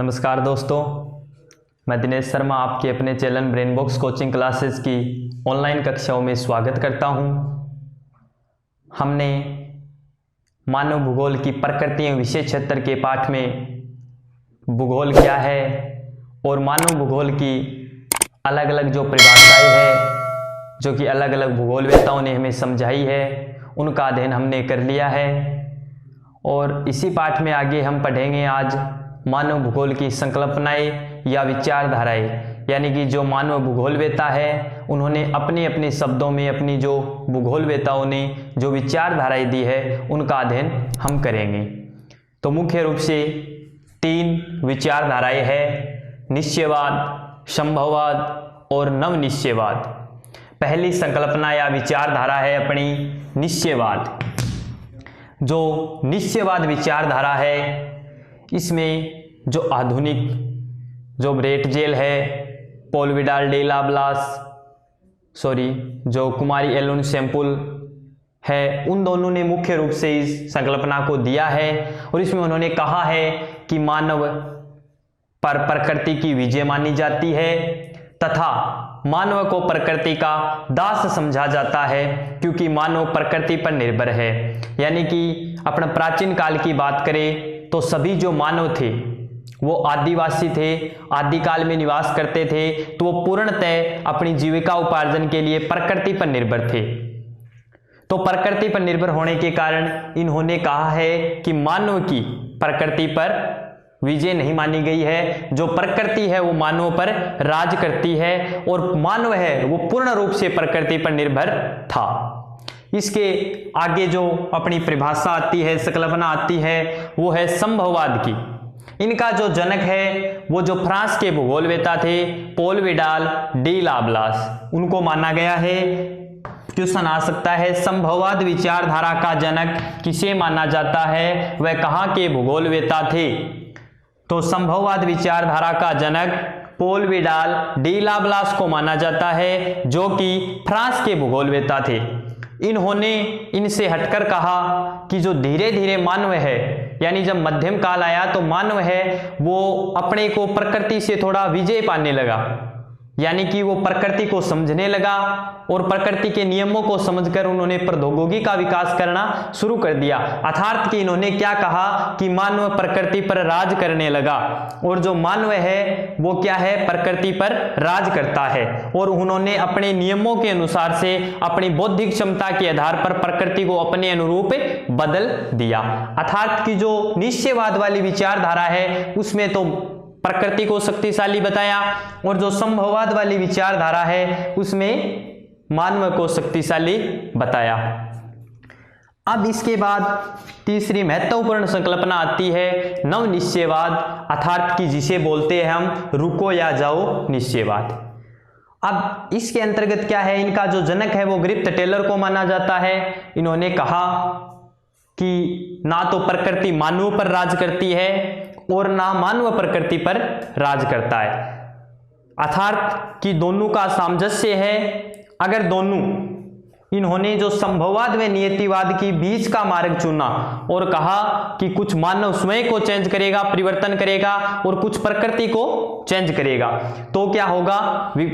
नमस्कार दोस्तों, मैं दिनेश शर्मा आपके अपने channel brain box coaching classes की ऑनलाइन कक्षाओं में स्वागत करता हूं। हमने मानव भूगोल की प्रकृति एवं विषय क्षेत्र के पाठ में भूगोल क्या है और मानव भूगोल की अलग अलग जो परिभाषाएं हैं जो कि अलग अलग भूगोलवेत्ताओं ने हमें समझाई है, उनका अध्ययन हमने कर लिया है। और इसी पाठ में आगे हम पढ़ेंगे आज मानव भूगोल की संकल्पनाएं या विचारधाराएं, यानी कि जो मानव भूगोलवेत्ता है उन्होंने अपने अपने शब्दों में अपनी जो भूगोलवेत्ताओं ने जो विचारधाराएं दी है उनका अध्ययन हम करेंगे। तो मुख्य रूप से 3 विचारधाराएं हैं: निश्चयवाद, संभववाद और नवनिश्चयवाद। पहली संकल्पना या विचारधारा है अपनी निश्चयवाद। जो निश्चयवाद विचारधारा है इसमें जो आधुनिक जो ब्रेटजेल है, पॉल विडाल डे लाब्लास जो कुमारी एलोन सैम्पुल है, उन दोनों ने मुख्य रूप से इस संकल्पना को दिया है। और इसमें उन्होंने कहा है कि मानव पर प्रकृति की विजय मानी जाती है तथा मानव को प्रकृति का दास समझा जाता है, क्योंकि मानव प्रकृति पर निर्भर है। यानी कि अपना प्राचीन काल की बात करें तो सभी जो मानव थे वो आदिवासी थे, आदिकाल में निवास करते थे, तो वो पूर्णतः अपनी जीविका उपार्जन के लिए प्रकृति पर निर्भर थे। तो प्रकृति पर निर्भर होने के कारण इन्होंने कहा है कि मानव की प्रकृति पर विजय नहीं मानी गई है। जो प्रकृति है वो मानव पर राज करती है और मानव है वो पूर्ण रूप से प्रकृति पर निर्भर था। इसके आगे जो अपनी परिभाषा आती है, संकल्पना आती है, वो है संभववाद की। इनका जो जनक है वो जो फ्रांस के भूगोलवेत्ता थे पॉल विडाल डी लाब्लास, उनको माना गया है। क्वेश्चन आ सकता है संभववाद विचारधारा का जनक किसे माना जाता है, वह कहाँ के भूगोलवेत्ता थे? तो संभववाद विचारधारा का जनक पॉल विडाल डी लाब्लास को माना जाता है, जो कि फ्रांस के भूगोलवेत्ता थे। इन्होंने इनसे हटकर कहा कि जो धीरे धीरे मानव है, यानी जब मध्यम काल आया तो मानव है वो अपने को प्रकृति से थोड़ा विजय पाने लगा, यानी कि वो प्रकृति को समझने लगा और प्रकृति के नियमों को समझकर उन्होंने प्रौद्योगिकी का विकास करना शुरू कर दिया। अर्थात कि इन्होंने क्या कहा कि मानव प्रकृति पर राज करने लगा और जो मानव है वो क्या है, प्रकृति पर राज करता है। और उन्होंने अपने नियमों के अनुसार से अपनी बौद्धिक क्षमता के आधार पर प्रकृति को अपने अनुरूप बदल दिया। अर्थात कि जो निश्चयवाद वाली विचारधारा है उसमें तो प्रकृति को शक्तिशाली बताया और जो संभववाद वाली विचारधारा है उसमें मानव को शक्तिशाली बताया। अब इसके बाद तीसरी महत्वपूर्ण संकल्पना आती है नवनिश्चयवाद, अर्थात कि जिसे बोलते हैं हम रुको या जाओ निश्चयवाद। अब इसके अंतर्गत क्या है, इनका जो जनक है वो ग्रिफ्थ टेलर को माना जाता है। इन्होंने कहा कि ना तो प्रकृति मानव पर राज करती है और ना मानव प्रकृति पर राज करता है, अर्थात कि दोनों का सामंजस्य है। अगर दोनों, इन्होंने जो संभववाद व नियतिवाद की बीच का मार्ग चुना और कहा कि कुछ मानव स्वयं को चेंज करेगा, परिवर्तन करेगा और कुछ प्रकृति को चेंज करेगा, तो क्या होगा,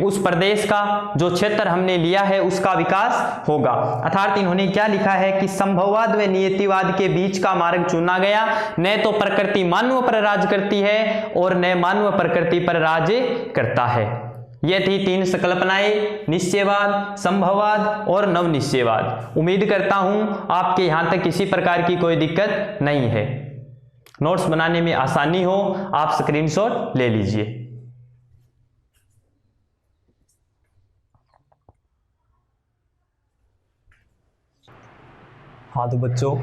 उस प्रदेश का जो क्षेत्र हमने लिया है उसका विकास होगा। अर्थात इन्होंने क्या लिखा है कि संभववाद व नियतिवाद के बीच का मार्ग चुना गया। न तो प्रकृति मानव पर राज करती है और न मानव प्रकृति पर राज करता है। ये थी 3 संकल्पनाएं, निश्चयवाद, संभववाद और नवनिश्चयवाद। उम्मीद करता हूं आपके यहां तक किसी प्रकार की कोई दिक्कत नहीं है। नोट्स बनाने में आसानी हो आप स्क्रीनशॉट ले लीजिए। हाँ तो बच्चों,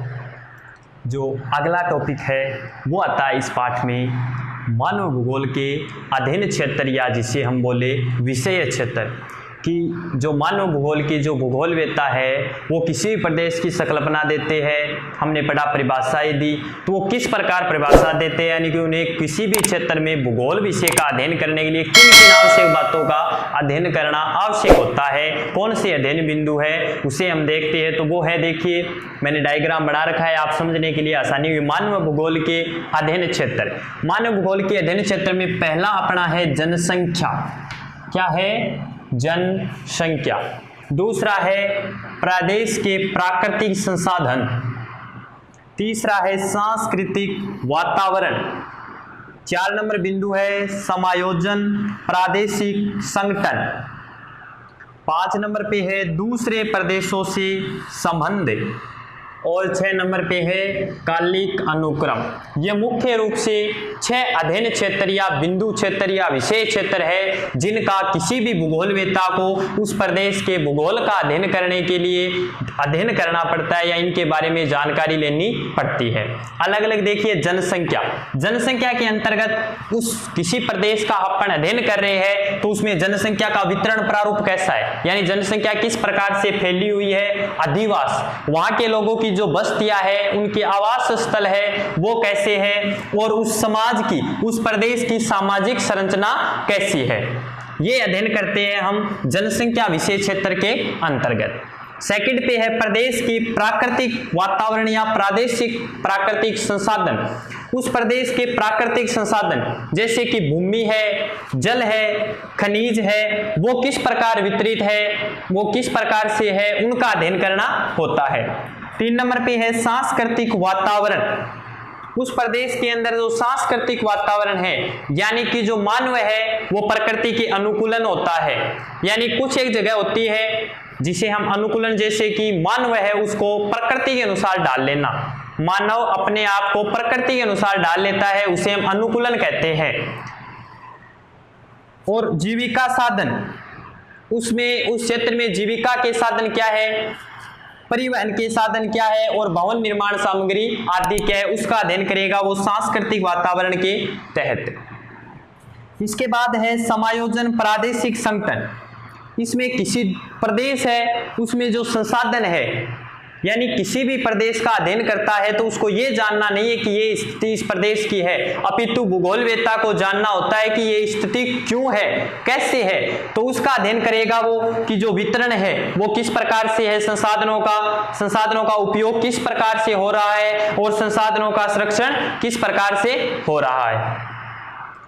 जो अगला टॉपिक है वो आता है इस पाठ में मानव भूगोल के अध्ययन क्षेत्र या जिसे हम बोले विषय क्षेत्र। कि जो मानव भूगोल की जो भूगोलवेत्ता है वो किसी भी प्रदेश की संकल्पना देते हैं, हमने पढ़ा परिभाषाएं दी, तो वो किस प्रकार परिभाषा देते हैं, यानी कि उन्हें किसी भी क्षेत्र में भूगोल विषय का अध्ययन करने के लिए किन किन आवश्यक बातों का अध्ययन करना आवश्यक होता है, कौन से अध्ययन बिंदु है उसे हम देखते हैं। तो वो है, देखिए मैंने डायग्राम बना रखा है, आप समझने के लिए आसानी हुई। मानव भूगोल के अध्ययन क्षेत्र, मानव भूगोल के अध्ययन क्षेत्र में पहला अपना है जनसंख्या, क्या है, जनसंख्या। दूसरा है प्रदेश के प्राकृतिक संसाधन, तीसरा है सांस्कृतिक वातावरण, 4 नंबर बिंदु है समायोजन प्रादेशिक संगठन, 5 नंबर पे है दूसरे प्रदेशों से संबंध, और 6 नंबर पे है कालिक अनुक्रम। ये मुख्य रूप से 6 अध्ययन क्षेत्र या बिंदु क्षेत्र या विषय क्षेत्र है जिनका किसी भी भूगोलवेत्ता को उस प्रदेश के भूगोल का अध्ययन करने के लिए अध्ययन करना पड़ता है या इनके बारे में जानकारी लेनी पड़ती है। अलग अलग देखिए, जनसंख्या, जनसंख्या के अंतर्गत उस किसी प्रदेश का अपन अध्ययन कर रहे हैं तो उसमें जनसंख्या का वितरण प्रारूप कैसा है, यानी जनसंख्या किस प्रकार से फैली हुई है, अधिवास, वहां के लोगों की जो बस्तियां है, उनके आवास स्थल है वो कैसे है, और उस समाज की, उस प्रदेश की सामाजिक संरचना कैसी है, ये अध्ययन करते हैं हम जनसंख्या विषय क्षेत्र के अंतर्गत। सेकंड पे है प्रदेश की प्राकृतिक वातावरण या प्रादेशिक प्राकृतिक संसाधन, उस प्रदेश के प्राकृतिक संसाधन जैसे कि भूमि है, जल है, खनिज है, वो किस प्रकार वितरित है, वो किस प्रकार से है, उनका अध्ययन करना होता है। 3 नंबर पे है सांस्कृतिक वातावरण, उस प्रदेश के अंदर जो सांस्कृतिक वातावरण है, यानी कि जो मानव है वो प्रकृति के अनुकूलन होता है, यानी कुछ एक जगह होती है जिसे हम अनुकूलन, जैसे कि मानव है उसको प्रकृति के अनुसार डाल लेना, मानव अपने आप को प्रकृति के अनुसार डाल लेता है, उसे हम अनुकूलन कहते हैं। और जीविका साधन, उसमें उस क्षेत्र में जीविका के साधन क्या है, परिवहन के साधन क्या है, और भवन निर्माण सामग्री आदि क्या है, उसका अध्ययन करेगा वो सांस्कृतिक वातावरण के तहत। इसके बाद है समायोजन प्रादेशिक संगठन, इसमें किसी प्रदेश है उसमें जो संसाधन है, यानी किसी भी प्रदेश का अध्ययन करता है तो उसको ये जानना नहीं है कि ये स्थिति इस प्रदेश की है, अपितु भूगोलवेत्ता को जानना होता है कि ये स्थिति क्यों है, कैसे है, तो उसका अध्ययन करेगा वो कि जो वितरण है वो किस प्रकार से है, संसाधनों का उपयोग किस प्रकार से हो रहा है, और संसाधनों का संरक्षण किस प्रकार से हो रहा है।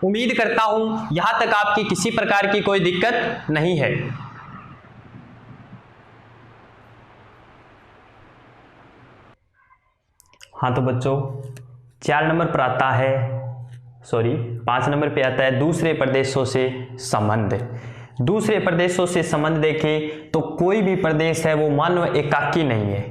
उम्मीद करता हूं यहां तक आपकी किसी प्रकार की कोई दिक्कत नहीं है। हाँ तो बच्चों 4 नंबर पर आता है, 5 नंबर पे आता है दूसरे प्रदेशों से संबंध। दूसरे प्रदेशों से संबंध देखें तो कोई भी प्रदेश है वो मानव एकाकी नहीं है,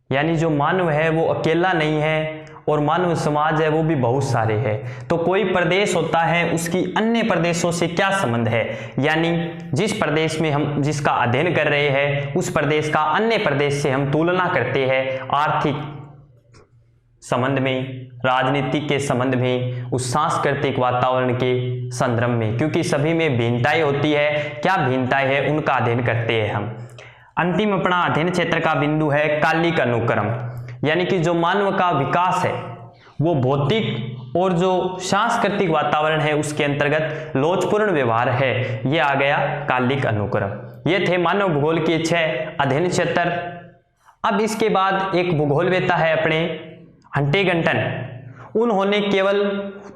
यानी जो मानव है वो अकेला नहीं है, और मानव समाज है वो भी बहुत सारे हैं। तो कोई प्रदेश होता है उसकी अन्य प्रदेशों से क्या संबंध है, यानी जिस प्रदेश में हम जिसका अध्ययन कर रहे हैं उस प्रदेश का अन्य प्रदेश से हम तुलना करते हैं, आर्थिक संबंध में, राजनीतिक के संबंध में, उस सांस्कृतिक वातावरण के संदर्भ में, क्योंकि सभी में भिन्नताएं होती है, क्या भिन्नताएं है उनका अध्ययन करते हैं हम। अंतिम अपना अध्ययन क्षेत्र का बिंदु है कालिक अनुक्रम, यानी कि जो मानव का विकास है वो भौतिक और जो सांस्कृतिक वातावरण है उसके अंतर्गत लोचपूर्ण व्यवहार है, ये आ गया कालिक अनुक्रम। ये थे मानव भूगोल के 6 अध्ययन क्षेत्र। अब इसके बाद एक भूगोलवेत्ता है अपने हंटिंगटन, उन्होंने केवल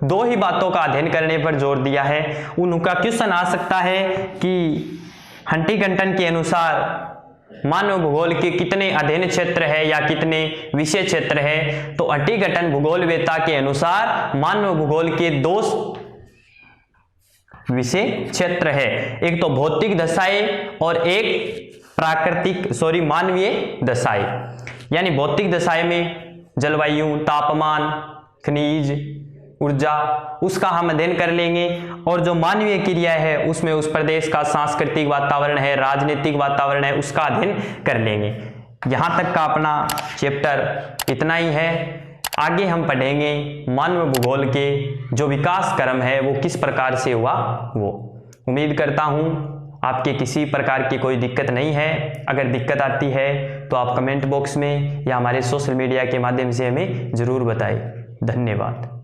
2 ही बातों का अध्ययन करने पर जोर दिया है। उनका क्वेश्चन आ सकता है कि हंटिंगटन के अनुसार मानव भूगोल के कितने अध्ययन क्षेत्र है या कितने विषय क्षेत्र है, तो हंटिंगटन भूगोलवेत्ता के अनुसार मानव भूगोल के 2 विषय क्षेत्र है, एक तो भौतिक दशाएं और एक मानवीय दशाएं। यानी भौतिक दशाएं में जलवायु, तापमान, खनिज, ऊर्जा, उसका हम अध्ययन कर लेंगे, और जो मानवीय क्रिया है उसमें उस प्रदेश का सांस्कृतिक वातावरण है, राजनीतिक वातावरण है, उसका अध्ययन कर लेंगे। यहाँ तक का अपना चैप्टर इतना ही है। आगे हम पढ़ेंगे मानव भूगोल के जो विकास क्रम है वो किस प्रकार से हुआ वो। उम्मीद करता हूँ आपके किसी प्रकार की कोई दिक्कत नहीं है। अगर दिक्कत आती है तो आप कमेंट बॉक्स में या हमारे सोशल मीडिया के माध्यम से हमें ज़रूर बताएं। धन्यवाद।